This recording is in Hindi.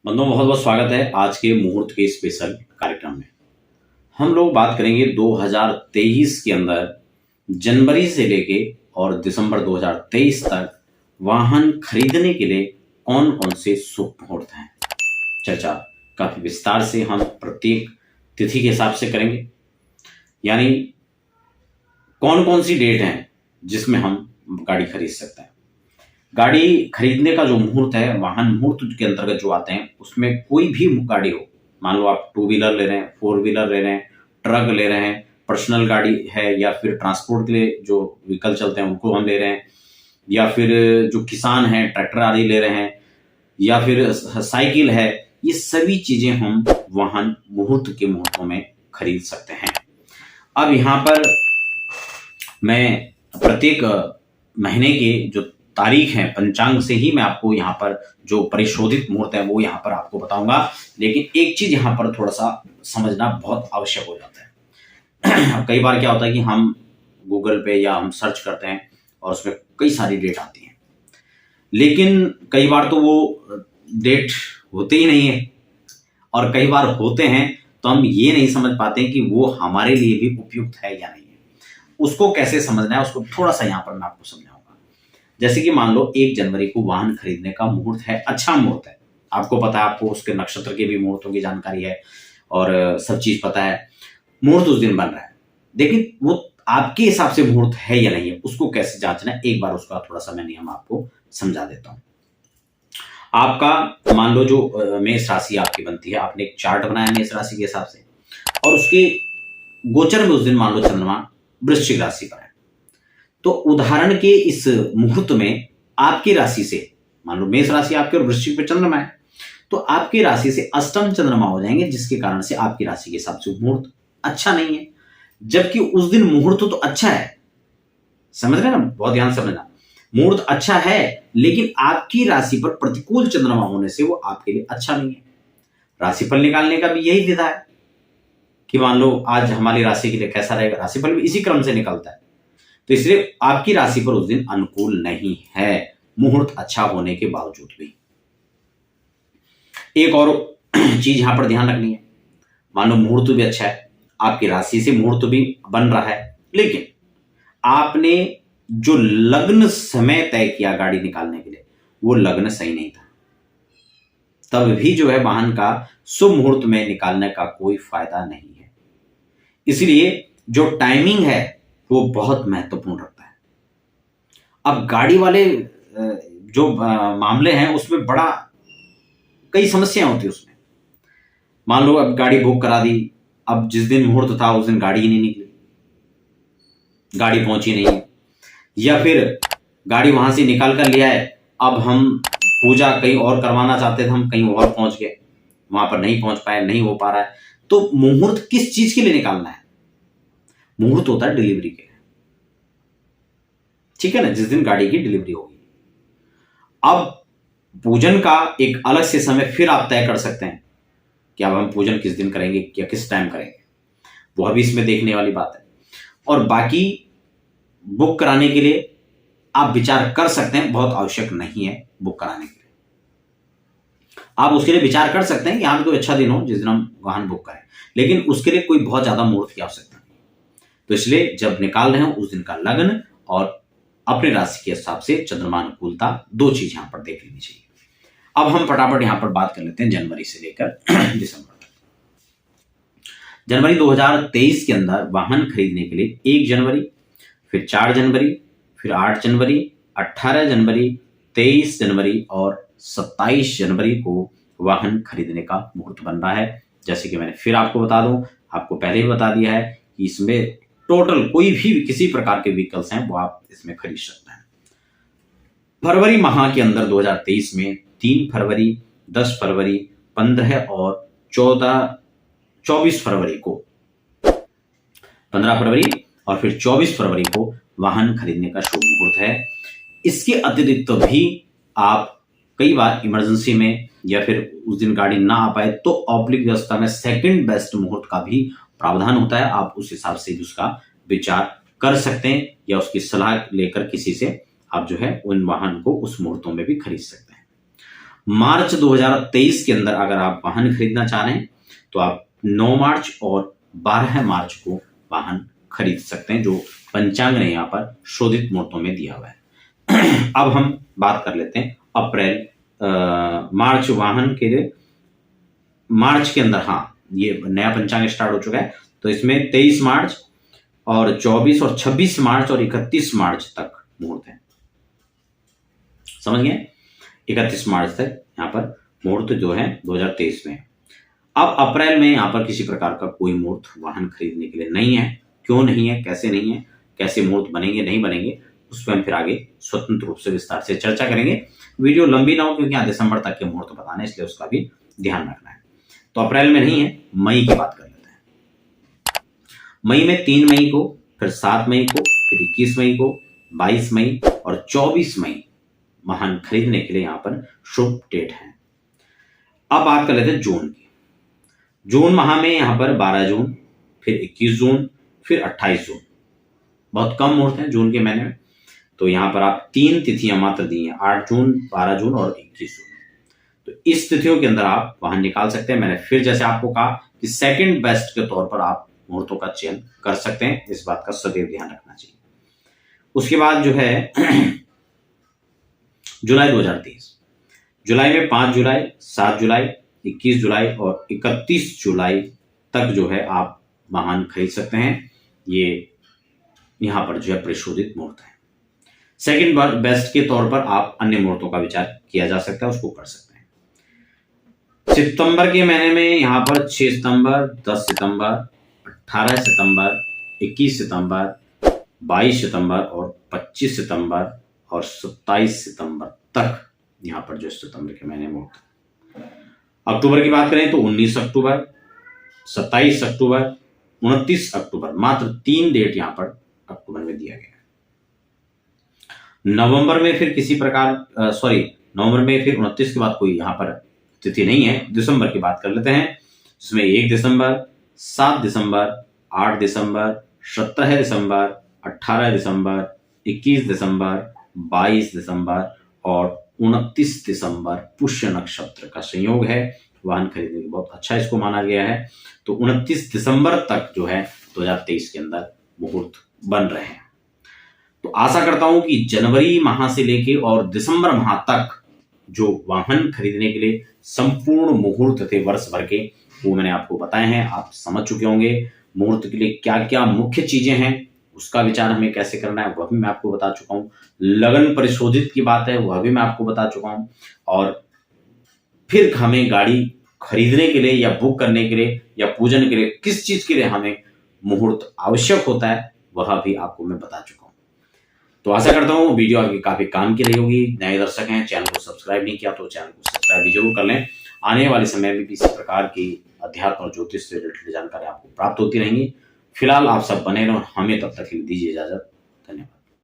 बंधुओं, बहुत बहुत स्वागत है आज के मुहूर्त के स्पेशल कार्यक्रम में। हम लोग बात करेंगे 2023 के अंदर जनवरी से लेके और दिसंबर 2023 तक वाहन खरीदने के लिए कौन कौन से शुभ मुहूर्त हैं। चर्चा काफी विस्तार से हम प्रत्येक तिथि के हिसाब से करेंगे, यानी कौन कौन सी डेट हैं जिसमें हम गाड़ी खरीद सकते हैं। गाड़ी खरीदने का जो मुहूर्त है, वाहन मुहूर्त के अंतर्गत जो आते हैं, उसमें कोई भी गाड़ी हो, मान लो आप टू व्हीलर ले रहे हैं, फोर व्हीलर ले रहे हैं, ट्रक ले रहे हैं, पर्सनल गाड़ी है, या फिर ट्रांसपोर्ट के लिए जो व्हीकल चलते हैं उनको हम ले रहे हैं, या फिर जो किसान हैं ट्रैक्टर आदि ले रहे हैं, या फिर साइकिल है, ये सभी चीजें हम वाहन मुहूर्त के मुहूर्तों में खरीद सकते हैं। अब यहाँ पर मैं प्रत्येक महीने के जो तारीख है पंचांग से ही मैं आपको यहाँ पर जो परिशोधित मुहूर्त है वो यहाँ पर आपको बताऊंगा, लेकिन एक चीज यहाँ पर थोड़ा सा समझना बहुत आवश्यक हो जाता है। कई बार क्या होता है कि हम गूगल पे या हम सर्च करते हैं और उसमें कई सारी डेट आती हैं, लेकिन कई बार तो वो डेट होते ही नहीं है, और कई बार होते हैं तो हम ये नहीं समझ पाते कि वो हमारे लिए भी उपयुक्त है या नहीं है। उसको कैसे समझना है, उसको थोड़ा सा यहाँ पर मैं आपको समझाऊंगा। जैसे कि मान लो 1 जनवरी को वाहन खरीदने का मुहूर्त है, अच्छा मुहूर्त है, आपको पता है, आपको उसके नक्षत्र के भी मुहूर्तों की जानकारी है और सब चीज पता है, मुहूर्त उस दिन बन रहा है, लेकिन वो आपके हिसाब से मुहूर्त है या नहीं है, उसको कैसे जांचना है, एक बार उसका थोड़ा सा मैं नियम आपको समझा देता हूं। आपका मान लो जो मेष राशि आपकी बनती है, आपने एक चार्ट बनाया मेष राशि के हिसाब से, और उसके गोचर में उस दिन मान लो चंद्रमा वृश्चिक राशि पर है, तो उदाहरण के इस मुहूर्त में आपकी राशि से, मान लो मेष राशि आपके और वृश्चिक पे चंद्रमा है, तो आपकी राशि से अष्टम चंद्रमा हो जाएंगे, जिसके कारण से आपकी राशि के हिसाब से मुहूर्त अच्छा नहीं है, जबकि उस दिन मुहूर्त तो अच्छा है। समझ रहे ना, बहुत ध्यान से समझना, मुहूर्त अच्छा है, लेकिन आपकी राशि पर प्रतिकूल चंद्रमा होने से वो आपके लिए अच्छा नहीं है। राशिफल निकालने का भी यही विधा है कि मान लो आज हमारी राशि के लिए कैसा रहेगा, राशिफल भी इसी क्रम से निकलता है, तो इसलिए आपकी राशि पर उस दिन अनुकूल नहीं है, मुहूर्त अच्छा होने के बावजूद भी। एक और चीज यहां पर ध्यान रखनी है, मान लो मुहूर्त भी अच्छा है, आपकी राशि से मुहूर्त भी बन रहा है, लेकिन आपने जो लग्न समय तय किया गाड़ी निकालने के लिए, वो लग्न सही नहीं था, तब भी जो है वाहन का शुभ मुहूर्त में निकालने का कोई फायदा नहीं है। इसलिए जो टाइमिंग है वो बहुत महत्वपूर्ण रखता है। अब गाड़ी वाले जो मामले हैं उसमें बड़ा कई समस्याएं होती है उसमें। मान लो अब गाड़ी बुक करा दी, अब जिस दिन मुहूर्त था उस दिन गाड़ी ही नहीं निकली, गाड़ी पहुंची नहीं, या फिर गाड़ी वहां से निकाल कर ले आए, अब हम पूजा कहीं और करवाना चाहते थे, हम कहीं और पहुंच गए, वहां पर नहीं पहुंच पाए, नहीं हो पा रहा है। तो मुहूर्त किस चीज के लिए निकालना है? मुहूर्त होता है डिलीवरी के लिए, ठीक है ना, जिस दिन गाड़ी की डिलीवरी होगी। अब पूजन का एक अलग से समय फिर आप तय कर सकते हैं कि अब हम पूजन किस दिन करेंगे या किस टाइम करेंगे, वो अभी इसमें देखने वाली बात है। और बाकी बुक कराने के लिए आप विचार कर सकते हैं, बहुत आवश्यक नहीं है बुक कराने के लिए, आप उसके लिए विचार कर सकते हैं कि यहाँ कोई अच्छा दिन हो जिस दिन हम वाहन बुक करें, लेकिन उसके लिए कोई बहुत ज्यादा मुहूर्त की आवश्यकता नहीं। तो इसलिए जब निकाल रहे हो उस दिन का लग्न और अपने राशि के हिसाब से चंद्रमा अनुकूलता, दो चीज यहां पर देख लेनी चाहिए। अब हम फटाफट यहां पर बात कर लेते हैं जनवरी से लेकर दिसंबर तक। जनवरी 2023 के अंदर वाहन खरीदने के लिए 1 जनवरी, फिर 4 जनवरी, फिर 8 जनवरी, 18 जनवरी, 23 जनवरी और 27 जनवरी को वाहन खरीदने का मुहूर्त बन रहा है। जैसे कि मैंने फिर आपको बता दूं, आपको पहले ही बता दिया है कि इसमें टोटल कोई भी किसी प्रकार के व्हीकल्स हैं वो आप इसमें खरीद सकते हैं। फरवरी माह के अंदर 2023 में 3 फरवरी, 10 फरवरी, 15 और 24 फरवरी को, 15 फरवरी और फिर 24 फरवरी को वाहन खरीदने का शुभ मुहूर्त है। इसके अतिरिक्त भी आप कई बार इमरजेंसी में या फिर उस दिन गाड़ी ना आ पाए तो औपचारिक व्यवस्था में सेकंड बेस्ट मुहूर्त का भी प्रावधान होता है, आप उस हिसाब से भी उसका विचार कर सकते हैं, या उसकी सलाह लेकर किसी से आप जो है उन वाहन को उस मुहूर्तों में भी खरीद सकते हैं। मार्च 2023 के अंदर अगर आप वाहन खरीदना चाह रहे हैं तो आप 9 मार्च और 12 मार्च को वाहन खरीद सकते हैं, जो पंचांग ने यहाँ पर शोधित मुहूर्तों में दिया हुआ है। अब हम बात कर लेते हैं अप्रैल मार्च वाहन के लिए। मार्च के अंदर हाँ, ये नया पंचांग स्टार्ट हो चुका है, तो इसमें 23 मार्च और 24 और 26 मार्च और 31 मार्च तक मुहूर्त है। समझ गए? 31 मार्च तक यहाँ पर मुहूर्त जो है 2023 में। अब अप्रैल में यहाँ पर किसी प्रकार का कोई मुहूर्त वाहन खरीदने के लिए नहीं है। क्यों नहीं है, कैसे नहीं है, कैसे मुहूर्त बनेंगे नहीं बनेंगे, उस पर हम फिर आगे स्वतंत्र रूप से विस्तार से चर्चा करेंगे। वीडियो लंबी ना हो, क्योंकि यहाँ दिसंबर तक के मुहूर्त बताने, इसलिए उसका भी ध्यान रखना है। तो अप्रैल में नहीं है, मई की बात कर लेते हैं। मई में 3 मई को, फिर 7 मई को, फिर 21 मई को, 22 मई और 24 मई वाहन खरीदने के लिए यहाँ पर शुभ डेट है। अब बात कर लेते हैं जून की। जून माह में यहाँ पर 12 जून, फिर 21 जून, फिर 28 जून। बहुत कम मुहूर्त है जून के महीने में, तो यहाँ पर आप 3 तिथियां मात्र दी हैं, 8 जून, 12 जून और 21 जून। तो इस तिथियों के अंदर आप वाहन निकाल सकते हैं। मैंने फिर जैसे आपको कहा कि सेकंड बेस्ट के तौर पर आप मुहूर्तों का चयन कर सकते हैं, इस बात का सदैव ध्यान रखना चाहिए। उसके बाद जो है जुलाई 2023, जुलाई में 5 जुलाई, 7 जुलाई, 21 जुलाई और 31 जुलाई तक जो है आप वाहन खरीद सकते हैं। ये यहाँ पर जो है प्रशोधित मुहूर्त है। सेकंड बेस्ट के तौर पर आप अन्य मुहूर्तों का विचार किया जा सकता है, उसको कर सकते हैं। सितंबर के महीने में यहाँ पर 6 सितंबर, 10 सितंबर, 18 सितंबर, 21 सितंबर, 22 सितंबर और 25 सितंबर और 27 सितंबर तक यहाँ पर जो सितंबर के महीने में होता है। अक्टूबर की बात करें तो 19 अक्टूबर, 27 अक्टूबर, 29 अक्टूबर, मात्र 3 डेट यहाँ पर अक्टूबर में दिया गया है। नवंबर में फिर किसी प्रकार नवंबर में फिर 29 के बाद कोई यहाँ पर तिथि नहीं है। दिसंबर की बात कर लेते हैं, जिसमें 1 दिसंबर, 7 दिसंबर, 8 दिसंबर, 17 दिसंबर, 18 दिसंबर, 21 दिसंबर, 22 दिसंबर और 29 दिसंबर पुष्य नक्षत्र का संयोग है। वाहन खरीदने के बहुत अच्छा इसको माना गया है। तो 29 दिसंबर तक जो है 2023 के अंदर मुहूर्त बन रहे हैं। तो आशा करता हूं कि जनवरी माह से लेके और दिसंबर माह तक जो वाहन खरीदने के लिए संपूर्ण मुहूर्त थे वर्ष भर के, वो मैंने आपको बताए हैं। आप समझ चुके होंगे मुहूर्त के लिए क्या क्या मुख्य चीजें हैं, उसका विचार हमें कैसे करना है वह भी मैं आपको बता चुका हूं। लगन परिशोधित की बात है वह भी मैं आपको बता चुका हूं। और फिर हमें गाड़ी खरीदने के लिए या बुक करने के लिए या पूजन के लिए किस चीज के लिए हमें मुहूर्त आवश्यक होता है वह भी आपको मैं बता चुका हूं। तो आशा करता हूँ वीडियो आपके काफी काम की रही होगी। नए दर्शक हैं, चैनल को सब्सक्राइब नहीं किया तो चैनल को सब्सक्राइब भी जरूर कर लें। आने वाले समय में भी इसी प्रकार की अध्यात्म और ज्योतिष से रिलेटेड जानकारी आपको प्राप्त होती रहेंगी। फिलहाल आप सब बने रहें, हमें तब तक दीजिए इजाजत। धन्यवाद।